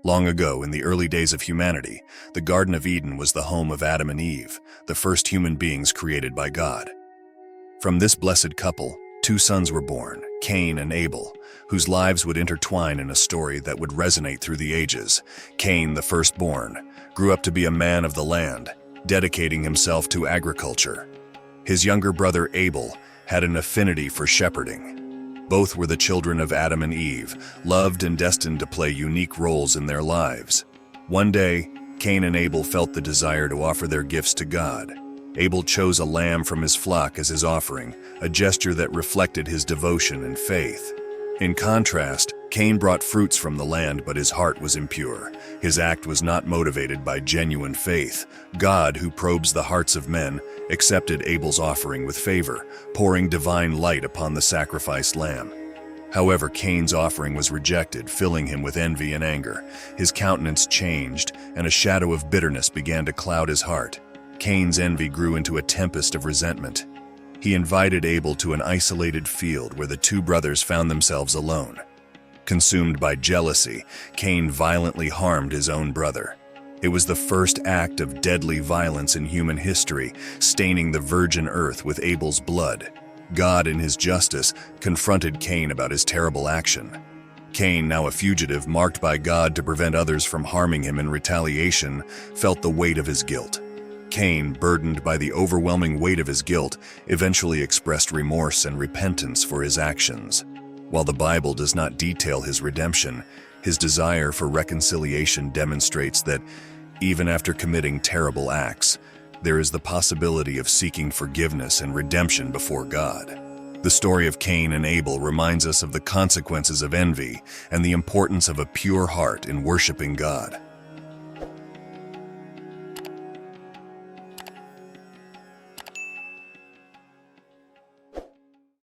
Long ago, in the early days of humanity, the Garden of Eden was the home of Adam and Eve, the first human beings created by God. From this blessed couple, two sons were born, Cain and Abel, whose lives would intertwine in a story that would resonate through the ages. Cain, the firstborn, grew up to be a man of the land, dedicating himself to agriculture. His younger brother Abel had an affinity for shepherding. Both were the children of Adam and Eve, loved and destined to play unique roles in their lives. One day, Cain and Abel felt the desire to offer their gifts to God. Abel chose a lamb from his flock as his offering, a gesture that reflected his devotion and faith. In contrast, Cain brought fruits from the land, but his heart was impure. His act was not motivated by genuine faith. God, who probes the hearts of men, accepted Abel's offering with favor, pouring divine light upon the sacrificed lamb. However, Cain's offering was rejected, filling him with envy and anger. His countenance changed, and a shadow of bitterness began to cloud his heart. Cain's envy grew into a tempest of resentment. He invited Abel to an isolated field where the two brothers found themselves alone. Consumed by jealousy, Cain violently harmed his own brother. It was the first act of deadly violence in human history, staining the virgin earth with Abel's blood. God, in his justice, confronted Cain about his terrible action. Cain, now a fugitive, marked by God to prevent others from harming him in retaliation, felt the weight of his guilt. Cain, burdened by the overwhelming weight of his guilt, eventually expressed remorse and repentance for his actions. While the Bible does not detail his redemption, his desire for reconciliation demonstrates that, even after committing terrible acts, there is the possibility of seeking forgiveness and redemption before God. The story of Cain and Abel reminds us of the consequences of envy and the importance of a pure heart in worshiping God.